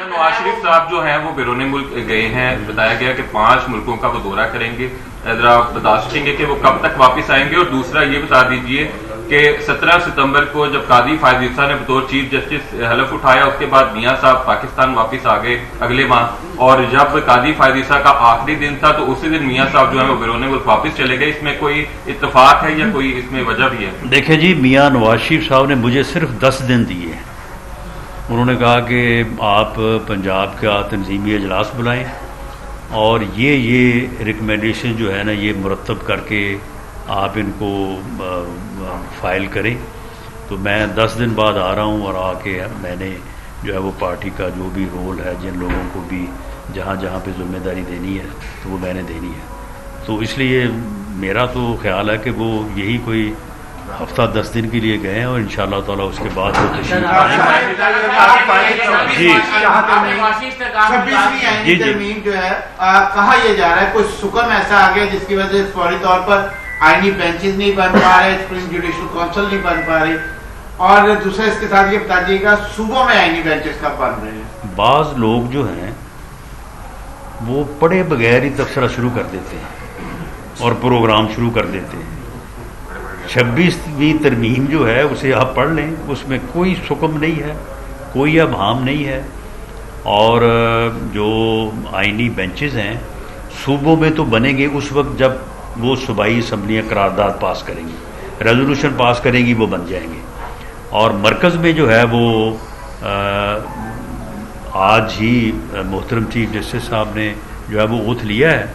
نواز شریف صاحب جو ہیں وہ بیرون ملک گئے ہیں، بتایا گیا کہ 5 ملکوں کا وہ دورہ کریں گے، ذرا بتا سکیں گے کہ وہ کب تک واپس آئیں گے؟ اور دوسرا یہ بتا دیجئے کہ 17 ستمبر کو جب قاضی فائز عیسیٰ نے بطور چیف جسٹس حلف اٹھایا، اس کے بعد میاں صاحب پاکستان واپس آ گئے اگلے ماہ، اور جب قاضی فائز عیسیٰ کا آخری دن تھا تو اسی دن میاں صاحب جو ہے وہ بیرون ملک واپس چلے گئے. اس میں کوئی اتفاق ہے یا کوئی اس میں وجہ بھی ہے؟ دیکھیں جی، میاں نواز شریف صاحب نے مجھے صرف 10 دن دیے ہیں. انہوں نے کہا کہ آپ پنجاب کا تنظیمی اجلاس بلائیں اور یہ ریکمنڈیشن جو ہے نا یہ مرتب کر کے آپ ان کو فائل کریں. تو میں 10 دن بعد آ رہا ہوں اور آ کے میں نے جو ہے وہ پارٹی کا جو بھی رول ہے، جن لوگوں کو بھی جہاں جہاں پہ ذمہ داری دینی ہے تو وہ میں نے دینی ہے. تو اس لیے میرا تو خیال ہے کہ وہ یہی کوئی ہفتہ 10 دن کے لیے گئے ہیں اور انشاءاللہ تعالیٰ اس کے بعد وہ تشریف ترمیم جو ہے کہا یہ جا رہا ہے کوئی سکم ایسا آ گیا جس کی وجہ سے فوری طور پر آئینی بینچز نہیں بن پا رہے، سپریم جوڈیشل کونسل نہیں بن پا رہی، اور دوسرا اس کے ساتھ یہ بتا دیجیے گا صوبوں میں آئینی بینچز کب بن رہے ہیں؟ بعض لوگ جو ہیں وہ پڑھے بغیر ہی تبصرہ شروع کر دیتے ہیں اور پروگرام شروع کر دیتے ہیں. 26ویں ترمیم جو ہے اسے آپ پڑھ لیں، اس میں کوئی سکم نہیں ہے، کوئی ابہام نہیں ہے. اور جو آئینی بینچز ہیں صوبوں میں تو بنیں گے اس وقت جب وہ صوبائی اسمبلیاں قرارداد پاس کریں گی، ریزولوشن پاس کریں گی، وہ بن جائیں گے. اور مرکز میں جو ہے وہ آج ہی محترم چیف جسٹس صاحب نے جو ہے وہ اوتھ لیا ہے.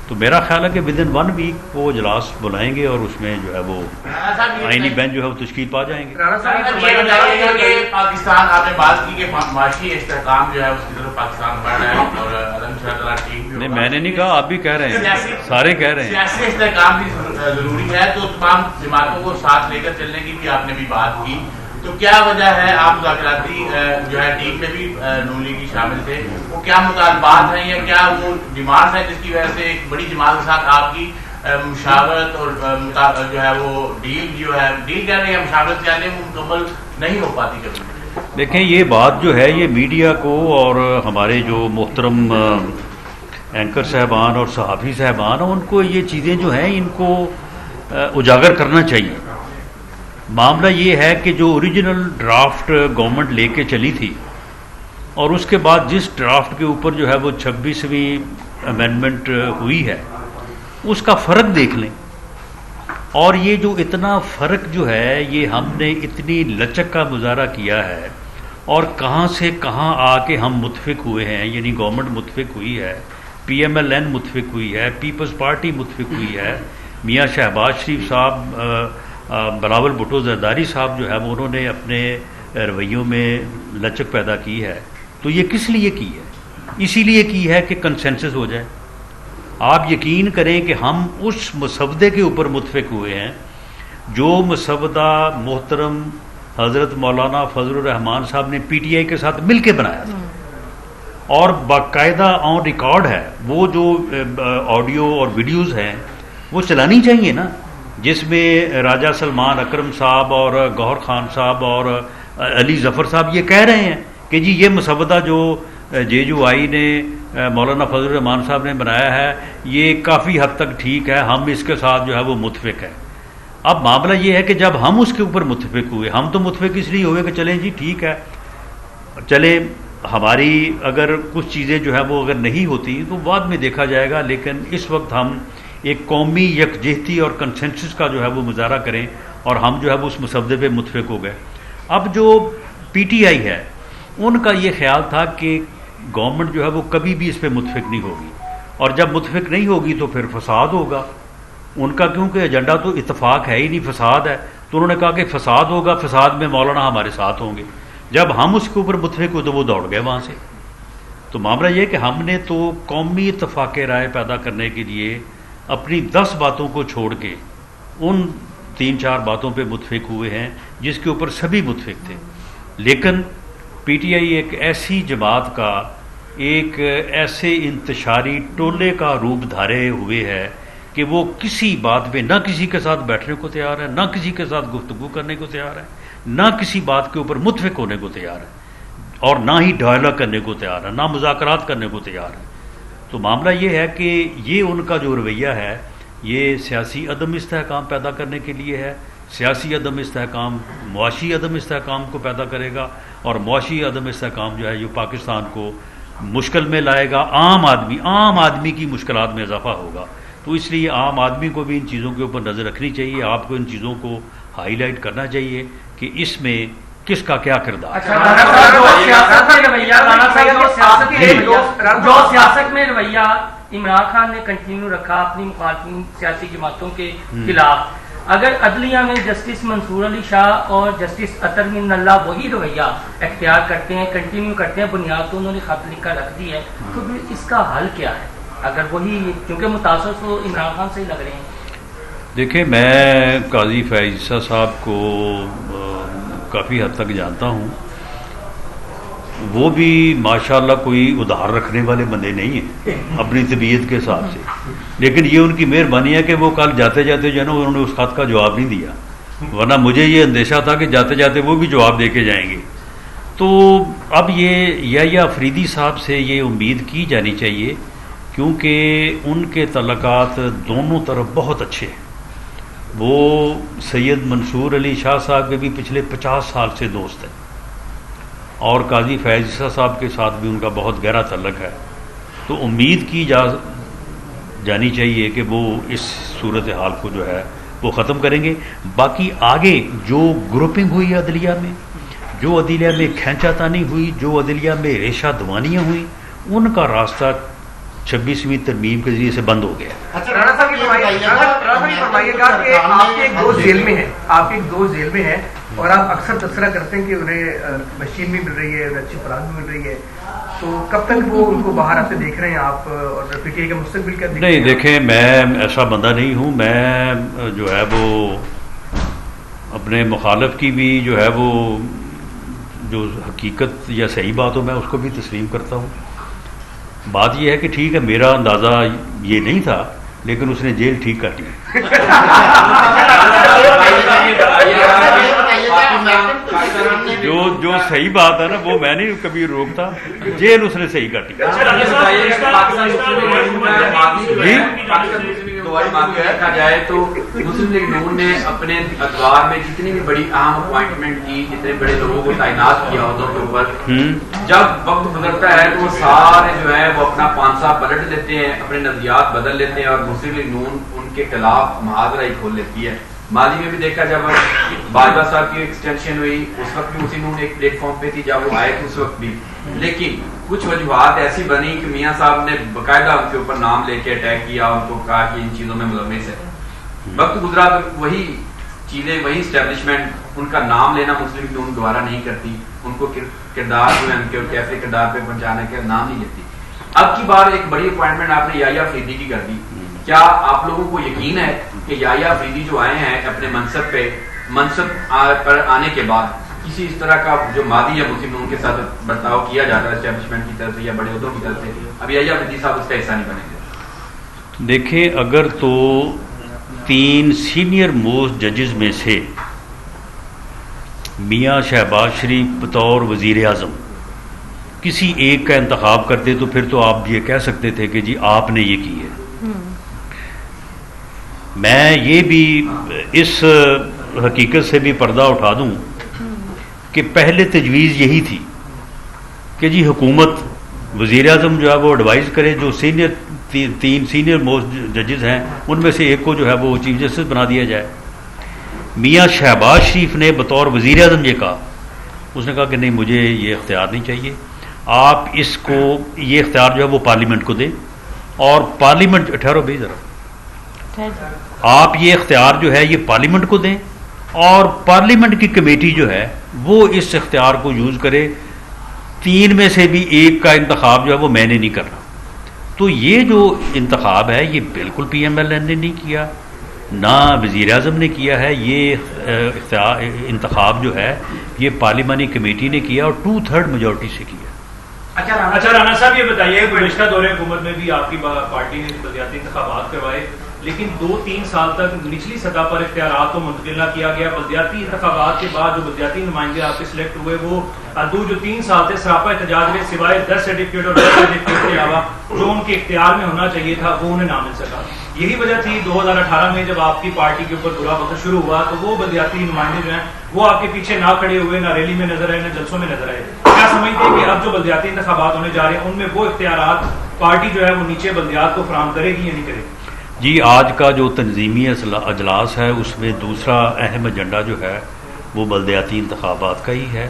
تو میرا خیال ہے کہ ودن 1 ویک وہ اجلاس بلائیں گے اور اس میں جو ہے وہ آئینی بینچ جو ہے وہ تشکیل پا جائیں گے. پاکستان آپ نے بات کی کہ معاشی استحکام جو ہے اس کی طرف پاکستان بڑھ رہا ہے اور الحمدللہ ٹھیک بھی. نہیں، میں نے نہیں کہا، آپ بھی کہہ رہے ہیں، سارے کہہ رہے ہیں. سیاسی استحکام بھی ضروری ہے، تو تمام جماعتوں کو ساتھ لے کر چلنے کی بھی آپ نے بھی بات کی. تو کیا وجہ ہے آپ مذاکراتی جو ہے ٹیم میں بھی نون لیگی شامل تھے، وہ کیا مطالبات ہیں یا کیا وہ ڈیمانڈز ہیں جس کی وجہ سے ایک بڑی جماعت کے ساتھ آپ کی مشاورت اور جو ہے وہ ڈیل کہہ رہے ہیں، مشاورت کہہ رہے ہیں، وہ مکمل نہیں ہو پاتی کبھی؟ دیکھیں، یہ بات جو ہے یہ میڈیا کو اور ہمارے جو محترم اینکر صاحبان اور صحافی صاحبان ان کو یہ چیزیں جو ہیں ان کو اجاگر کرنا چاہیے. معاملہ یہ ہے کہ جو اوریجنل ڈرافٹ گورنمنٹ لے کے چلی تھی اور اس کے بعد جس ڈرافٹ کے اوپر جو ہے وہ 26ویں امینڈمنٹ ہوئی ہے اس کا فرق دیکھ لیں. اور یہ جو اتنا فرق جو ہے یہ ہم نے اتنی لچک کا مظاہرہ کیا ہے اور کہاں سے کہاں آ کے ہم متفق ہوئے ہیں. یعنی گورنمنٹ متفق ہوئی ہے، PMLN متفق ہوئی ہے، پیپلز پارٹی متفق ہوئی ہے، میاں شہباز شریف صاحب، بلاول بھٹو زرداری صاحب جو ہے وہ انہوں نے اپنے رویوں میں لچک پیدا کی ہے. تو یہ کس لیے کی ہے؟ اسی لیے کی ہے کہ کنسنسس ہو جائے. آپ یقین کریں کہ ہم اس مسودے کے اوپر متفق ہوئے ہیں جو مسودہ محترم حضرت مولانا فضل الرحمان صاحب نے PTI کے ساتھ مل کے بنایا تھا اور باقاعدہ آن ریکارڈ ہے. وہ جو آڈیو اور ویڈیوز ہیں وہ چلانی چاہیے نا، جس میں راجہ سلمان اکرم صاحب اور گوہر خان صاحب اور علی ظفر صاحب یہ کہہ رہے ہیں کہ جی یہ مسودہ جو JUI نے مولانا فضل الرحمان صاحب نے بنایا ہے یہ کافی حد تک ٹھیک ہے، ہم اس کے ساتھ جو ہے وہ متفق ہے. اب معاملہ یہ ہے کہ جب ہم اس کے اوپر متفق ہوئے، ہم تو متفق اس لیے ہوئے کہ چلیں جی ٹھیک ہے، چلے ہماری اگر کچھ چیزیں جو ہے وہ اگر نہیں ہوتی تو بعد میں دیکھا جائے گا، لیکن اس وقت ہم ایک قومی یکجہتی اور کنسنسس کا جو ہے وہ مظاہرہ کریں اور ہم جو ہے وہ اس مسودے پہ متفق ہو گئے. اب جو PTI ہے ان کا یہ خیال تھا کہ گورنمنٹ جو ہے وہ کبھی بھی اس پہ متفق نہیں ہوگی اور جب متفق نہیں ہوگی تو پھر فساد ہوگا. ان کا کیونکہ ایجنڈا تو اتفاق ہے ہی نہیں، فساد ہے، تو انہوں نے کہا کہ فساد ہوگا، فساد میں مولانا ہمارے ساتھ ہوں گے. جب ہم اس کے اوپر متفق ہوئے تو وہ دوڑ گئے وہاں سے. تو معاملہ یہ کہ ہم نے تو قومی اتفاق رائے پیدا کرنے کے لیے اپنی 10 باتوں کو چھوڑ کے ان 3-4 باتوں پہ متفق ہوئے ہیں جس کے اوپر سبھی متفق تھے. لیکن PTI ایک ایسی جماعت کا ایک ایسے انتشاری ٹولے کا روپ دھارے ہوئے ہے کہ وہ کسی بات پہ نہ کسی کے ساتھ بیٹھنے کو تیار ہے، نہ کسی کے ساتھ گفتگو کرنے کو تیار ہے، نہ کسی بات کے اوپر متفق ہونے کو تیار ہے. اور نہ ہی ڈائلاگ کرنے کو تیار ہے، نہ مذاکرات کرنے کو تیار ہے. تو معاملہ یہ ہے کہ یہ ان کا جو رویہ ہے یہ سیاسی عدم استحکام پیدا کرنے کے لیے ہے. سیاسی عدم استحکام معاشی عدم استحکام کو پیدا کرے گا، اور معاشی عدم استحکام جو ہے یہ پاکستان کو مشکل میں لائے گا. عام آدمی کی مشکلات میں اضافہ ہوگا. تو اس لیے عام آدمی کو بھی ان چیزوں کے اوپر نظر رکھنی چاہیے. آپ کو ان چیزوں کو ہائی لائٹ کرنا چاہیے کہ اس میں کس کا کیا کردار ہے. جو سیاست میں رویہ عمران خان نے کنٹینیو رکھا اپنی مخالفین سیاسی جماعتوں کے خلاف، اگر عدلیہ میں جسٹس منصور علی شاہ اور جسٹس اطہر من اللہ وہی رویہ اختیار کرتے ہیں، کنٹینیو کرتے ہیں، بنیاد تو انہوں نے خط لکھ کر رکھ دی ہے، تو پھر اس کا حل کیا ہے؟ اگر وہی، کیونکہ متاثر تو عمران خان سے ہی لگ رہے ہیں. دیکھیں، میں قاضی فیاض عیسیٰ صاحب کو کافی حد تک جانتا ہوں. وہ بھی ماشاءاللہ کوئی ادھار رکھنے والے بندے نہیں ہیں اپنی طبیعت کے حساب سے، لیکن یہ ان کی مہربانی ہے کہ وہ کل جاتے جاتے جو ہے نا انہوں نے اس خط کا جواب نہیں دیا، ورنہ مجھے یہ اندیشہ تھا کہ جاتے جاتے وہ بھی جواب دے کے جائیں گے. تو اب یہ یحییٰ افریدی صاحب سے یہ امید کی جانی چاہیے، کیونکہ ان کے تعلقات دونوں طرف بہت اچھے ہیں. وہ سید منصور علی شاہ صاحب کے بھی پچھلے 50 سال سے دوست ہیں، اور قاضی فیاض عیسیٰ صاحب کے ساتھ بھی ان کا بہت گہرا تعلق ہے. تو امید کی جانی چاہیے کہ وہ اس صورتحال کو جو ہے وہ ختم کریں گے. باقی آگے جو گروپنگ ہوئی عدلیہ میں، جو عدلیہ میں کھینچا تانی ہوئی، جو عدلیہ میں ریشہ دوانیاں ہوئیں، ان کا راستہ 26ویں ترمیم کے ذریعے سے بند ہو گیا. اچھا رانا صاحب یہ فرمائیے گا کہ آپ کے ایک دوست جیل میں ہیں، اور آپ اکثر تبصرہ کرتے ہیں کہ انہیں مشین بھی مل رہی ہے، انہیں اچھی خوراک بھی مل رہی ہے، تو کب تک وہ ان کو باہر آتے دیکھ رہے ہیں آپ، اور پی ٹی آئی کا مستقبل کیا دیکھ رہے ہیں؟ نہیں، دیکھیں، میں ایسا بندہ نہیں ہوں. میں جو ہے وہ اپنے مخالف کی بھی جو ہے وہ جو حقیقت یا صحیح بات ہو میں اس کو بھی تسلیم کرتا ہوں. بات یہ ہے کہ ٹھیک ہے، میرا اندازہ یہ نہیں تھا، لیکن اس نے جیل ٹھیک کر لی. جو صحیح بات ہے نا وہ میں نہیں کبھی روکتا، جیل اس نے صحیح کر لی. دیکھا جائے تو مسلم لیگ نون نے اپنے ادوار میں جتنی بھی بڑی اہم اپوائنٹمنٹ کی، جتنے بڑے لوگوں کو تعینات کیا عہدوں کے اوپر، جب وقت گزرتا ہے تو وہ سارے جو ہے وہ اپنا پانسا پلٹ لیتے ہیں، اپنے نظریات بدل لیتے ہیں، اور مسلم لیگ نون ان کے خلاف محاذرہ ہی کھول لیتی ہے. ماضی میں بھی دیکھا جب باجوہ صاحب کی ایکسٹینشن ہوئی، اس وقت بھی مسلم نون ایک پلیٹ فارم پہ تھی جب وہ آئے تھے اس وقت بھی، لیکن کچھ وجوہات ایسی بنی کہ میاں صاحب نے باقاعدہ ان کے اوپر نام لے کے اٹیک کیا، ان کو کہا کہ ان چیزوں میں ملوث ہے. وقت گزرا تو وہی چیزیں، وہی اسٹیبلشمنٹ ان کا نام لینا مسلم نون دوبارہ نہیں کرتی، ان کو کردار جو ہے ان کے کیسے کردار پہ پہنچانے کا نام نہیں لیتی. اب کی بار ایک بڑی اپوائنٹمنٹ آپ نے یحییٰ افریدی کی کر دی. کیا آپ لوگوں کو یقین ہے کہ یحییٰ افریدی جو آئے ہیں اپنے منصب پر آنے کے بعد کسی اس طرح کا جو ماضی یا مسلم نون کے ساتھ برتاؤ کیا جاتا ہے اسٹیبلشمنٹ کی طرف سے یا بڑے عہدوں کی طرف سے، اب یحییٰ افریدی صاحب اس کا حصہ نہیں بنیں گے؟ دیکھیں، اگر تو 3 سینئر موسٹ ججز میں سے میاں شہباز شریف بطور وزیر اعظم کسی ایک کا انتخاب کرتے تو پھر تو آپ یہ کہہ سکتے تھے کہ جی آپ نے یہ کی ہے. میں یہ بھی اس حقیقت سے بھی پردہ اٹھا دوں کہ پہلے تجویز یہی تھی کہ جی حکومت وزیر اعظم جو ہے وہ ایڈوائز کرے، جو تین سینئر موسٹ ججز ہیں ان میں سے ایک کو جو ہے وہ چیف جسٹس بنا دیا جائے. میاں شہباز شریف نے بطور وزیر اعظم یہ کہا، اس نے کہا کہ نہیں، مجھے یہ اختیار نہیں چاہیے، آپ اس کو یہ اختیار جو ہے وہ پارلیمنٹ کو دیں، اور پارلیمنٹ ٹھہرو بھائی ذرا، آپ یہ اختیار جو ہے یہ پارلیمنٹ کو دیں، اور پارلیمنٹ کی کمیٹی جو ہے وہ اس اختیار کو یوز کرے. 3 میں سے بھی ایک کا انتخاب جو ہے وہ میں نے نہیں کرنا. تو یہ جو انتخاب ہے یہ بالکل پی ایم ایل این نے نہیں کیا، نہ وزیر اعظم نے کیا ہے. یہ انتخاب جو ہے یہ پارلیمانی کمیٹی نے کیا اور 2/3 میجورٹی سے کیا. اچھا رانا صاحب یہ بتائیے، گزشتہ دور حکومت میں بھی آپ کی پارٹی نے بلدیاتی انتخابات کروائے، لیکن 2-3 سال تک نچلی سطح پر اختیارات کو منتقل نہ کیا گیا. بلدیاتی انتخابات کے بعد جو بلدیاتی نمائندے آپ کے سلیکٹ ہوئے وہ جو 3 سال تھے سراپا احتجاج میں سوائے 10 سرٹیفکیٹ اور 10 سرٹیفکیٹ کے علاوہ جو ان کے اختیار میں ہونا چاہیے تھا وہ انہیں نہ مل سکا. یہی وجہ تھی 2018 میں جب آپ کی پارٹی کے اوپر برا وقت شروع ہوا تو وہ بلدیاتی نمائندے جو ہیں وہ آپ کے پیچھے نہ کھڑے ہوئے, نہ ریلی میں نظر آئے, نہ جلسوں میں نظر آئے. کیا سمجھتے ہیں کہ اب جو بلدیاتی انتخابات ہونے جا رہے ہیں ان میں وہ اختیارات پارٹی جو ہے وہ نیچے بلدیات کو فراہم کرے گی یا نہیں کرے گی؟ جی, آج کا جو تنظیمی اجلاس ہے اس میں دوسرا اہم ایجنڈا جو ہے وہ بلدیاتی انتخابات کا ہی ہے,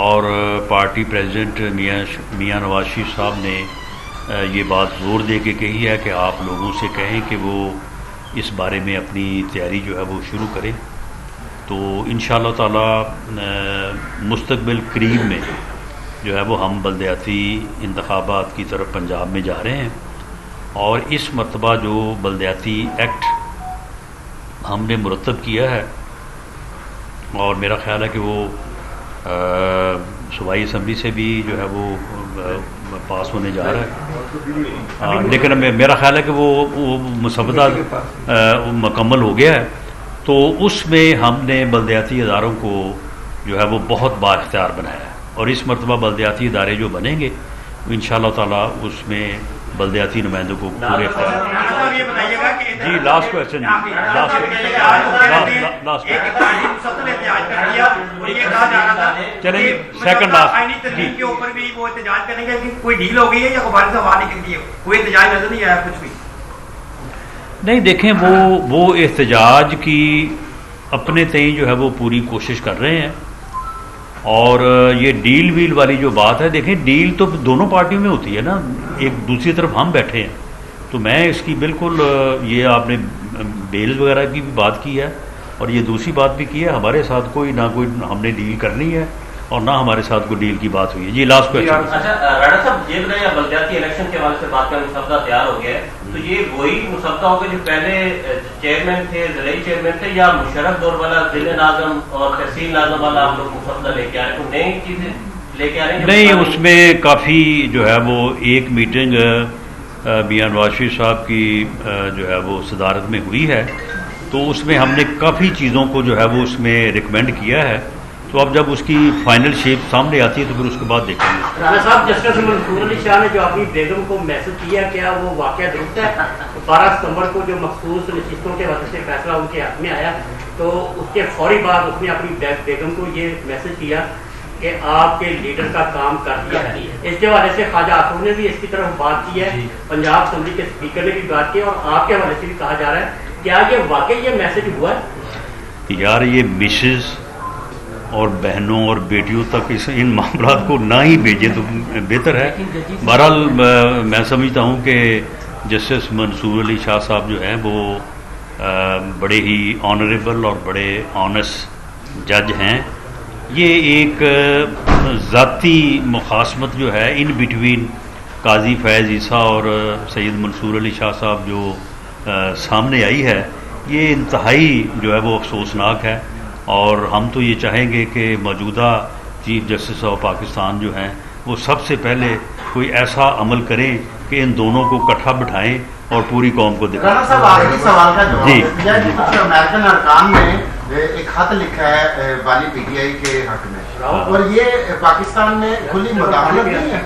اور پارٹی پریزیڈنٹ میاں نواز شریف صاحب نے یہ بات زور دے کے کہی ہے کہ آپ لوگوں سے کہیں کہ وہ اس بارے میں اپنی تیاری جو ہے وہ شروع کریں. تو انشاءاللہ تعالی مستقبل قریب میں جو ہے وہ ہم بلدیاتی انتخابات کی طرف پنجاب میں جا رہے ہیں, اور اس مرتبہ جو بلدیاتی ایکٹ ہم نے مرتب کیا ہے اور میرا خیال ہے کہ وہ صوبائی اسمبلی سے بھی جو ہے وہ پاس ہونے جا رہا ہے, لیکن میرا خیال ہے کہ وہ مسودہ مکمل ہو گیا ہے. تو اس میں ہم نے بلدیاتی اداروں کو جو ہے وہ بہت با اختیار بنایا ہے, اور اس مرتبہ بلدیاتی ادارے جو بنیں گے انشاءاللہ تعالی اس میں بلدیاتی نمائندوں کو پورے اختیار. جی لاسٹ کوشچن, چلیں سیکنڈ لاسٹ. جی کے اوپر بھی وہ احتجاج کریں گے کہ کوئی ڈیل ہو گئی ہے یا غبار سے ہوا نکل گئی ہے, کوئی احتجاج نظر نہیں آیا کچھ بھی نہیں. دیکھیں وہ احتجاج کی اپنے تئیں جو ہے وہ پوری کوشش کر رہے ہیں, اور یہ ڈیل ویل والی جو بات ہے, دیکھیں ڈیل تو دونوں پارٹیوں میں ہوتی ہے نا, ایک دوسری طرف ہم بیٹھے ہیں. تو میں اس کی بالکل یہ آپ نے بیل وغیرہ کی بھی بات کی ہے اور یہ دوسری بات بھی کی ہے, ہمارے ساتھ کوئی نہ کوئی ہم نے ڈیل کرنی ہے اور نہ ہمارے ساتھ کوئی ڈیل کی بات ہوئی ہے. جی لاسٹ کوشچن. اچھا رانا صاحب, یہ بتائیے بلدیاتی الیکشن کے حوالے سے بات کا مسودہ تیار ہو گیا ہے, تو یہ وہی مسودہ ہوگا جو پہلے چیئرمین تھے, ضلعی چیئرمین تھے, یا مشرف دور والا ضلع ناظم اور تحصیل ناظم والا آپ لوگ مسودہ لے کے آ رہے ہیں, کوئی نئی چیزیں لے کے آ رہے ہیں؟ نہیں, اس میں کافی جو ہے وہ ایک میٹنگ میاں نواز شریف صاحب کی جو ہے وہ صدارت میں ہوئی ہے, تو اس میں ہم نے کافی چیزوں کو جو ہے وہ اس میں ریکمینڈ کیا ہے. تو اب جب اس کی فائنل شیپ سامنے آتی ہے تو پھر اس کے بعد دیکھیں گے. رانا صاحب, جسٹس منصور علی شاہ نے جو اپنی بیگم کو میسج کیا, کیا وہ واقعہ درست ہے؟ 12 ستمبر کو جو مخصوص نشستوں کے وجہ سے فیصلہ ان کے حق میں آیا, تو اس کے فوری بعد اس نے اپنی بیگم کو یہ میسج کیا کہ آپ کے لیڈر کا کام کر دیا ہے. اس کے حوالے سے خواجہ آصف نے بھی اس کی طرف بات کی ہے, پنجاب اسمبلی کے اسپیکر نے بھی بات کی, اور آپ کے حوالے سے بھی کہا جا رہا ہے, کیا یہ واقعی یہ میسج ہوا ہے؟ یار یہ مسز اور بہنوں اور بیٹیوں تک ان معاملات کو نہ ہی بھیجیں تو بہتر ہے. بہرحال میں سمجھتا ہوں کہ جسٹس منصور علی شاہ صاحب جو ہیں وہ بڑے ہی آنریبل اور بڑے آنیسٹ جج ہیں. یہ ایک ذاتی مخاصمت جو ہے ان بٹوین قاضی فیض عیسیٰ اور سید منصور علی شاہ صاحب جو سامنے آئی ہے, یہ انتہائی جو ہے وہ افسوسناک ہے, اور ہم تو یہ چاہیں گے کہ موجودہ چیف جسٹس آف پاکستان جو ہیں وہ سب سے پہلے کوئی ایسا عمل کریں کہ ان دونوں کو اکٹھا بٹھائیں اور پوری قوم کو دکھائیں. رانا صاحب آخری سوال کا جواب دیا کہ کچھ امریکن ارکان نے ایک خط لکھا ہے والی پی ٹی آئی کے حق میں, اور یہ پاکستان میں کھلی مداخلت نہیں ہے.